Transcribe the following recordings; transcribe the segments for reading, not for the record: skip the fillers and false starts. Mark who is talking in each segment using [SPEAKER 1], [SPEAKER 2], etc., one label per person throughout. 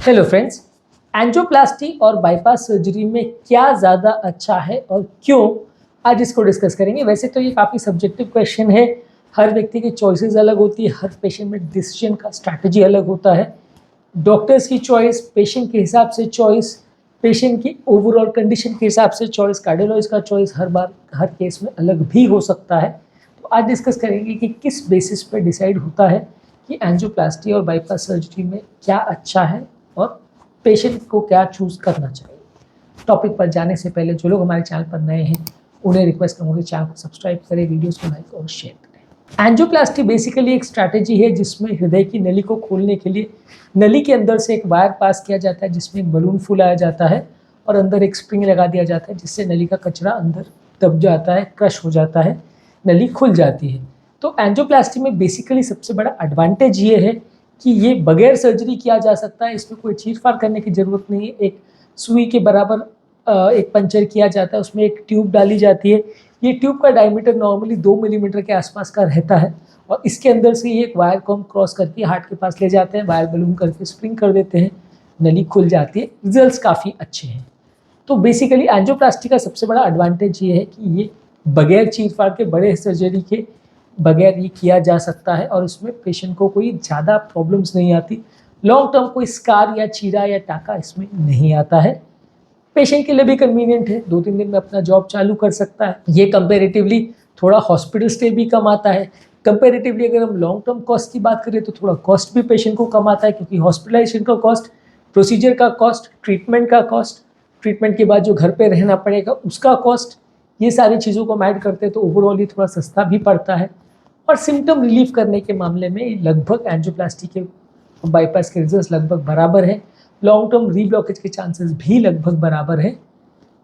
[SPEAKER 1] Hello friends, angioplasty और bypass surgery में क्या ज़्यादा अच्छा है और क्यों, आज इसको डिस्कस करेंगे। वैसे तो ये काफ़ी सब्जेक्टिव क्वेश्चन है, हर व्यक्ति की चॉइसेस अलग होती है, हर पेशेंट में डिसीजन का स्ट्रैटेजी अलग होता है। डॉक्टर्स की चॉइस, पेशेंट के हिसाब से चॉइस, पेशेंट की ओवरऑल कंडीशन के हिसाब से चॉइस, कार्डियोलॉजिस्ट का चॉइस हर बार हर केस में अलग भी हो सकता है। तो आज डिस्कस करेंगे कि किस बेसिस पर डिसाइड होता है कि एंजियोप्लास्टी और बाईपास सर्जरी में क्या अच्छा है और पेशेंट को क्या चूज़ करना चाहिए। टॉपिक पर जाने से पहले जो लोग हमारे चैनल पर नए हैं उन्हें रिक्वेस्ट करूँगा चैनल को सब्सक्राइब करें, वीडियोस को लाइक और शेयर करें। एंजियोप्लास्टी बेसिकली एक स्ट्रैटेजी है जिसमें हृदय की नली को खोलने के लिए नली के अंदर से एक वायर पास किया जाता है जिसमें एक बलून फुलाया जाता है और अंदर एक स्प्रिंग लगा दिया जाता है जिससे नली का कचरा अंदर दब जाता है, क्रश हो जाता है, नली खुल जाती है। तो एंजियोप्लास्टी में बेसिकली सबसे बड़ा एडवांटेज ये है कि ये बगैर सर्जरी किया जा सकता है, इसमें कोई चीर-फाड़ करने की ज़रूरत नहीं है। एक सुई के बराबर एक पंचर किया जाता है, उसमें एक ट्यूब डाली जाती है। ये ट्यूब का डायमीटर नॉर्मली 2 मिलीमीटर के आसपास का रहता है और इसके अंदर से ये एक वायर को हम क्रॉस करके हार्ट के पास ले जाते हैं, वायर बलून करके स्प्रिंग कर देते हैं, नली खुल जाती है। रिजल्ट्स काफ़ी अच्छे हैं। तो बेसिकली एंजियोप्लास्टी का सबसे बड़ा एडवांटेज ये है कि ये बगैर चीर-फाड़ के, बड़े सर्जरी के बगैर ये किया जा सकता है और इसमें पेशेंट को कोई ज़्यादा प्रॉब्लम्स नहीं आती। लॉन्ग टर्म कोई स्कार या चीरा या टाका इसमें नहीं आता है। पेशेंट के लिए भी कन्वीनियंट है, 2-3 दिन में अपना जॉब चालू कर सकता है। ये कंपैरेटिवली थोड़ा हॉस्पिटल स्टे भी कम आता है। कंपैरेटिवली अगर हम लॉन्ग टर्म कॉस्ट की बात करें तो थोड़ा कॉस्ट भी पेशेंट को कम आता है क्योंकि हॉस्पिटलाइजेशन का कॉस्ट, प्रोसीजर का कॉस्ट, ट्रीटमेंट का कॉस्ट, ट्रीटमेंट के बाद जो घर पे रहना पड़ेगा उसका कॉस्ट, ये सारी चीज़ों को हम ऐड करते हैं तो ओवरऑल ये थोड़ा सस्ता भी पड़ता है। और सिम्टम रिलीफ करने के मामले में लगभग एंजियोप्लास्टी के बाईपास के रिजल्ट लगभग बराबर है। लॉन्ग टर्म रीब्लॉकेज के चांसेस भी लगभग बराबर है।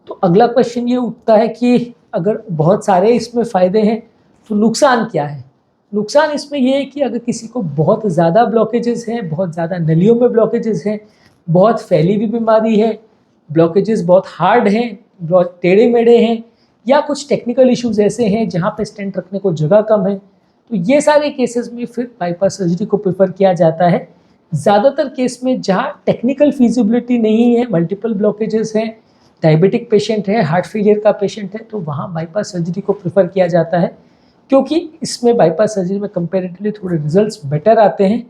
[SPEAKER 1] तो अगला क्वेश्चन ये उठता है कि अगर बहुत सारे इसमें फ़ायदे हैं तो नुकसान क्या है। नुकसान इसमें ये है कि अगर किसी को बहुत ज़्यादा ब्लॉकेजेस हैं, बहुत ज़्यादा नलियों में ब्लॉकेजेस हैं, बहुत फैली हुई बीमारी है, ब्लॉकेजेस बहुत हार्ड हैं, बहुत टेढ़े मेढ़े हैं, या कुछ टेक्निकल इश्यूज ऐसे हैं जहाँ पे स्टेंट रखने को जगह कम है, तो ये सारे केसेस में फिर बाईपास सर्जरी को प्रेफर किया जाता है। ज़्यादातर केस में जहाँ टेक्निकल फिजिबिलिटी नहीं है, मल्टीपल ब्लॉकेजेस हैं, डायबिटिक पेशेंट है, हार्ट फेलियर का पेशेंट है, तो वहाँ बाईपास सर्जरी को प्रेफर किया जाता है क्योंकि इसमें बाईपास सर्जरी में कंपेरेटिवली थोड़े रिजल्ट्स बेटर आते हैं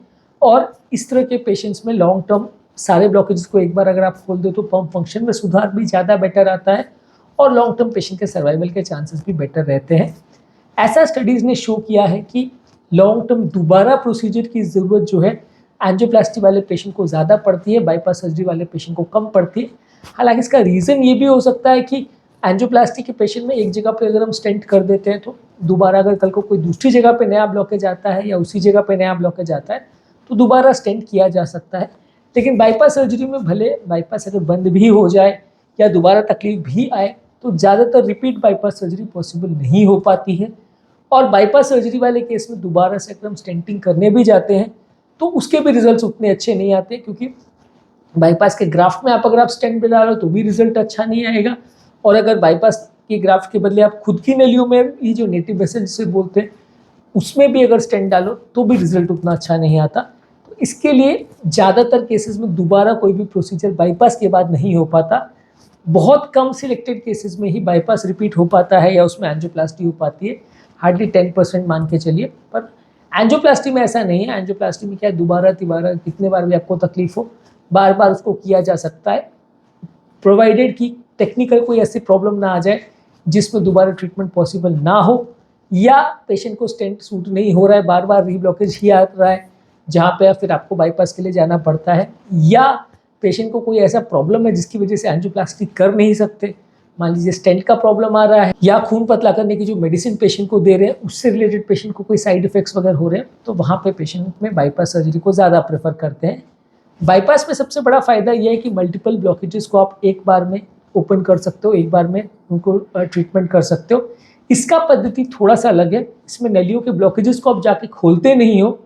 [SPEAKER 1] और इस तरह के पेशेंट्स में लॉन्ग टर्म सारे ब्लॉकेजेस को एक बार अगर आप खोल दो तो पम्प फंक्शन में सुधार भी ज़्यादा बेटर आता है और लॉन्ग टर्म पेशेंट के सर्वाइवल के चांसेस भी बेटर रहते हैं। ऐसा स्टडीज़ ने शो किया है कि लॉन्ग टर्म दोबारा प्रोसीजर की ज़रूरत जो है एंजियोप्लास्टी वाले पेशेंट को ज़्यादा पड़ती है, बाईपास सर्जरी वाले पेशेंट को कम पड़ती है। हालांकि इसका रीज़न ये भी हो सकता है कि एंजियोप्लास्टी के पेशेंट में एक जगह पे अगर हम स्टेंट कर देते हैं तो दोबारा अगर कल को कोई दूसरी जगह पे नया ब्लॉकेज आता है या उसी जगह पे नया ब्लॉकेज आता है तो दोबारा स्टेंट किया जा सकता है। लेकिन बाईपास सर्जरी में भले बाईपास अगर बंद भी हो जाए या दोबारा तकलीफ भी आए तो ज़्यादातर रिपीट बाईपास सर्जरी पॉसिबल नहीं हो पाती है और बाईपास सर्जरी वाले केस में दोबारा से अगर हम स्टेंटिंग करने भी जाते हैं तो उसके भी रिजल्ट्स उतने अच्छे नहीं आते क्योंकि बाईपास के ग्राफ्ट में आप अगर आप स्टेंट भी डालो तो भी रिजल्ट अच्छा नहीं आएगा और अगर बाईपास के ग्राफ्ट के बदले आप खुद की नलियों में ये जो नेटिव वेसल जिसे बोलते हैं उसमें भी अगर स्टेंट डालो तो भी रिजल्ट उतना अच्छा नहीं आता। तो इसके लिए ज़्यादातर केसेस में दोबारा कोई भी प्रोसीजर बाईपास के बाद नहीं हो पाता। बहुत कम सिलेक्टेड केसेस में ही बाईपास रिपीट हो पाता है या उसमें एंजियोप्लास्टी हो पाती है, हार्डली 10% मान के चलिए। पर एंजियोप्लास्टी में ऐसा नहीं है। एंजियोप्लास्टी में क्या है, दोबारा तिबारा कितने बार भी आपको तकलीफ हो बार बार उसको किया जा सकता है, प्रोवाइडेड कि टेक्निकल कोई ऐसी प्रॉब्लम ना आ जाए जिसमें दोबारा ट्रीटमेंट पॉसिबल ना हो या पेशेंट को स्टेंट सूट नहीं हो रहा है, बार बार रीब्लॉकेज ही आ रहा है जहाँ पे फिर आपको बाईपास के लिए जाना पड़ता है, या पेशेंट को कोई ऐसा प्रॉब्लम है जिसकी वजह से एंजियोप्लास्टी कर नहीं सकते। मान लीजिए स्टेंट का प्रॉब्लम आ रहा है या खून पतला करने की जो मेडिसिन पेशेंट को दे रहे हैं उससे रिलेटेड पेशेंट को कोई साइड इफेक्ट्स वगैरह हो रहे हैं तो वहाँ पे पेशेंट में बाईपास सर्जरी को ज़्यादा प्रेफर करते हैं। बाईपास में सबसे बड़ा फ़ायदा यह है कि मल्टीपल ब्लॉकेजेस को आप एक बार में ओपन कर सकते हो, एक बार में उनको ट्रीटमेंट कर सकते हो। इसका पद्धति थोड़ा सा अलग है, इसमें नलियों के ब्लॉकेजेस को आप जाके खोलते नहीं हो।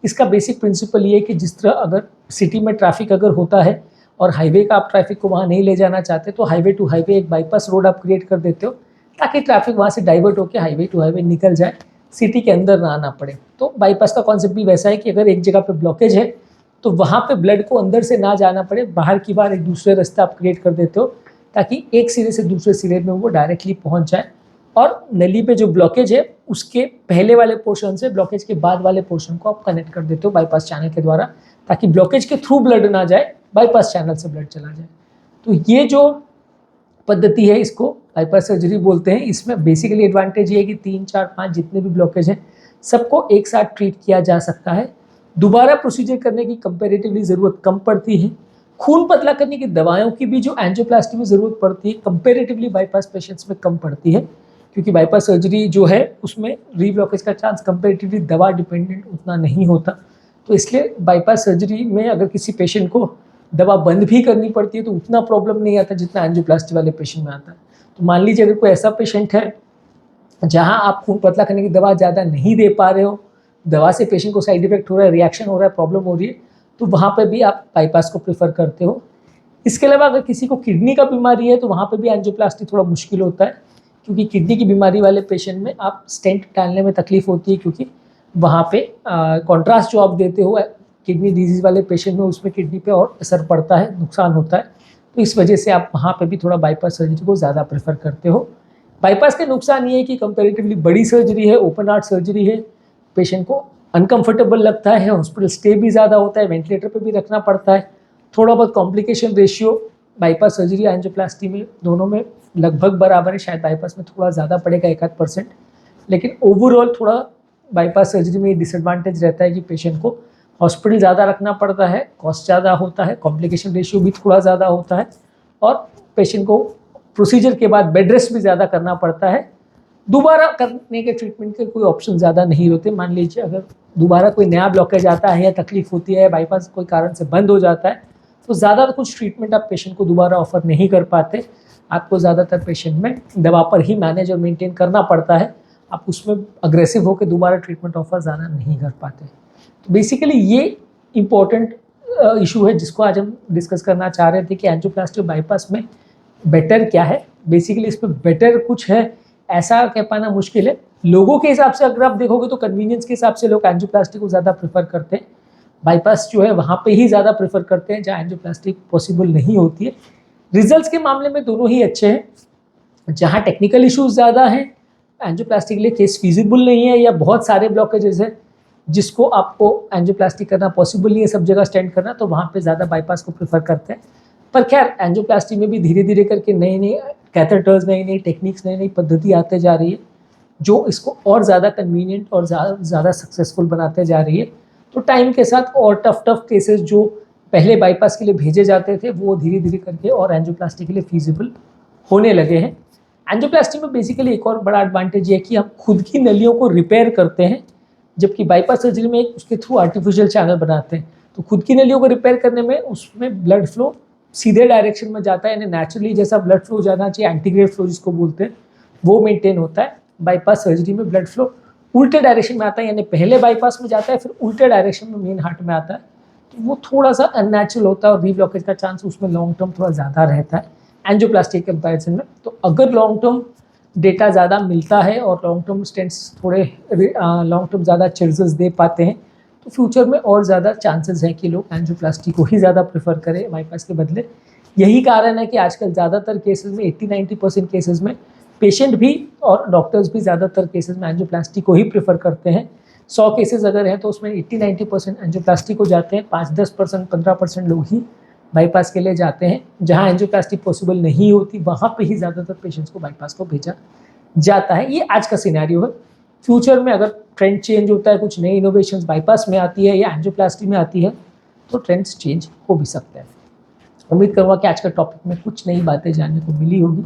[SPEAKER 1] इसका बेसिक प्रिंसिपल ये है कि जिस तरह अगर सिटी में ट्रैफिक अगर होता है और हाईवे का आप ट्रैफिक को वहाँ नहीं ले जाना चाहते तो हाईवे टू हाईवे एक बाईपास रोड आप क्रिएट कर देते हो ताकि ट्रैफिक वहाँ से डाइवर्ट होकर हाईवे टू हाईवे निकल जाए, सिटी के अंदर ना आना पड़े। तो बाईपास का कॉन्सेप्ट भी वैसा है कि अगर एक जगह पे ब्लॉकेज है तो वहाँ पे ब्लड को अंदर से ना जाना पड़े, बाहर की बार एक दूसरे रास्ता आप क्रिएट कर देते हो ताकि एक सिरे से दूसरे सिरे में वो डायरेक्टली पहुँच जाए। और नली पे जो ब्लॉकेज है उसके पहले वाले पोर्शन से ब्लॉकेज के बाद वाले पोर्शन को आप कनेक्ट कर देते हो बाईपास चैनल के द्वारा, ताकि ब्लॉकेज के थ्रू ब्लड ना जाए, बाईपास चैनल से ब्लड चला जाए। तो ये जो पद्धति है इसको बाईपास सर्जरी बोलते हैं। इसमें बेसिकली एडवांटेज ये है कि 3, 4, 5 जितने भी ब्लॉकेज हैं सबको एक साथ ट्रीट किया जा सकता है। दोबारा प्रोसीजर करने की कंपैरेटिवली ज़रूरत कम पड़ती है। खून पतला करने की दवाओं की भी जो एंजियोप्लास्टी में ज़रूरत पड़ती है कंपैरेटिवली बाईपास पेशेंट्स में कम पड़ती है, क्योंकि बाईपास सर्जरी जो है उसमें रीब्लॉकेज का चांस कंपैरेटिवली दवा डिपेंडेंट उतना नहीं होता। तो इसलिए बाईपास सर्जरी में अगर किसी पेशेंट को दवा बंद भी करनी पड़ती है तो उतना प्रॉब्लम नहीं आता जितना एंजियोप्लास्टी वाले पेशेंट में आता है। तो मान लीजिए अगर कोई ऐसा पेशेंट है जहां आप खून पतला करने की दवा ज़्यादा नहीं दे पा रहे हो, दवा से पेशेंट को साइड इफेक्ट हो रहा है, रिएक्शन हो रहा है, प्रॉब्लम हो रही है, तो वहाँ पर भी आप बाईपास को प्रेफर करते हो। इसके अलावा अगर किसी को किडनी का बीमारी है तो वहाँ पर भी एंजियोप्लास्टी थोड़ा मुश्किल होता है, क्योंकि किडनी की बीमारी वाले पेशेंट में आप स्टेंट डालने में तकलीफ होती है, क्योंकि वहाँ पे कॉन्ट्रास्ट जो आप देते हो किडनी डिजीज़ वाले पेशेंट में उसमें किडनी पे और असर पड़ता है, नुकसान होता है। तो इस वजह से आप वहाँ पे भी थोड़ा बाईपास सर्जरी को ज़्यादा प्रेफर करते हो। बाईपास के नुकसान ये है कि कंपैरेटिवली बड़ी सर्जरी है, ओपन हार्ट सर्जरी है, पेशेंट को अनकंफर्टेबल लगता है, हॉस्पिटल स्टे भी ज़्यादा होता है, वेंटिलेटर पे भी रखना पड़ता है, थोड़ा बहुत complication ratio bypass surgery angioplasty में दोनों में लगभग बराबर है, शायद बाईपास में थोड़ा ज़्यादा पड़ेगा 1-8%, लेकिन ओवरऑल थोड़ा बाईपास सर्जरी में डिसएडवांटेज रहता है कि पेशेंट को हॉस्पिटल ज़्यादा रखना पड़ता है, कॉस्ट ज़्यादा होता है, कॉम्प्लिकेशन रेशियो भी थोड़ा ज़्यादा होता है, और पेशेंट को प्रोसीजर के बाद बेड रेस्ट भी ज़्यादा करना पड़ता है। दोबारा करने के ट्रीटमेंट के कोई ऑप्शन ज़्यादा नहीं होते। मान लीजिए अगर दोबारा कोई नया ब्लॉकेज आता है या तकलीफ होती है, बाईपास कोई कारण से बंद हो जाता है, तो ज़्यादा कुछ ट्रीटमेंट आप पेशेंट को दोबारा ऑफर नहीं कर पाते। आपको ज़्यादातर पेशेंट में दवा पर ही मैनेज और मेंटेन करना पड़ता है, आप उसमें अग्रेसिव होकर दोबारा ट्रीटमेंट ऑफर ज़्यादा नहीं कर पाते। तो बेसिकली ये इम्पोर्टेंट इशू है जिसको आज हम डिस्कस करना चाह रहे थे कि एंजियोप्लास्टी और बाईपास में बेटर क्या है। बेसिकली इसमें बेटर कुछ है ऐसा कह पाना मुश्किल है। लोगों के हिसाब से अगर आप देखोगे तो कन्वीनियंस के हिसाब से लोग एंजियोप्लास्टी को ज़्यादा प्रेफर करते हैं, बाईपास जो है वहाँ पे ही ज़्यादा प्रेफर करते हैं जहाँ एंजियोप्लास्टी पॉसिबल नहीं होती है। रिजल्ट्स के मामले में दोनों ही अच्छे हैं। जहाँ टेक्निकल इश्यूज ज़्यादा हैं, एंजियोप्लास्टी के लिए केस फिजिबल नहीं है या बहुत सारे ब्लॉकेजेस हैं जिसको आपको एंजियोप्लास्टी करना पॉसिबल नहीं है सब जगह स्टेंट करना, तो वहाँ पे ज़्यादा बाईपास को प्रेफर करते हैं। पर खैर एंजियोप्लास्टी में भी धीरे धीरे करके नई नई कैथेटर्स, नई नई टेक्निक्स, नई नई पद्धति आते जा रही है जो इसको और ज़्यादा कन्वीनियंट और ज़्यादा सक्सेसफुल बनाते जा रही है। तो टाइम के साथ और टफ केसेस जो पहले बाईपास के लिए भेजे जाते थे वो धीरे धीरे करके और एंजियोप्लास्टी के लिए फीजिबल होने लगे हैं। एंजियोप्लास्टी में बेसिकली एक और बड़ा एडवांटेज ये है कि हम खुद की नलियों को रिपेयर करते हैं, जबकि बाईपास सर्जरी में उसके थ्रू आर्टिफिशियल चैनल बनाते हैं। तो खुद की नलियों को रिपेयर करने में उसमें ब्लड फ्लो सीधे डायरेक्शन में जाता है, यानी नेचुरली जैसा ब्लड फ्लो जाना चाहिए, एंटीग्रेव फ्लो जिसको बोलते हैं, वो मेंटेन होता है। बाईपास सर्जरी में ब्लड फ्लो उल्टे डायरेक्शन में आता है, यानी पहले बाईपास में जाता है फिर उल्टे डायरेक्शन में मेन हार्ट में आता है, तो वो थोड़ा सा अननेचुरल होता है और रीब्लॉकेज का चांस उसमें लॉन्ग टर्म थोड़ा ज़्यादा रहता है एंजियोप्लास्टी के कंपैरिजन में। तो अगर लॉन्ग टर्म डेटा ज़्यादा मिलता है और लॉन्ग टर्म स्टेंट्स थोड़े लॉन्ग टर्म ज़्यादा चार्जेस दे पाते हैं तो फ्यूचर में और ज़्यादा चांसेस हैं कि लोग एंजियोप्लास्टी को ही ज़्यादा प्रेफर करें बाईपास के बदले। यही कारण है कि आजकल ज़्यादातर केसेस में 80-90% केसेस में पेशेंट भी और डॉक्टर्स भी ज़्यादातर केसेस में एंजियोप्लास्टी को ही प्रेफर करते हैं। 100 केसेस अगर हैं तो उसमें 80-90% एंजियोप्लास्टी को जाते हैं, 5-10%, 15% लोग ही बाईपास के लिए जाते हैं। जहाँ एंजियोप्लास्टी पॉसिबल नहीं होती वहाँ पे ही ज़्यादातर पेशेंट्स को बाईपास को भेजा जाता है। ये आज का सिनेरियो है। फ्यूचर में अगर ट्रेंड चेंज होता है, कुछ नई इनोवेशंस बाईपास में आती है या एंजियोप्लास्टी में आती है, तो ट्रेंड्स चेंज हो भी सकते हैं। उम्मीद करूँगा कि आज का टॉपिक में कुछ नई बातें जानने को मिली होगी।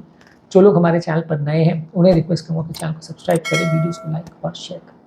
[SPEAKER 1] जो लोग हमारे चैनल पर नए हैं उन्हें रिक्वेस्ट करूँगा कि चैनल को सब्सक्राइब करें, वीडियोज़ को लाइक और शेयर करें।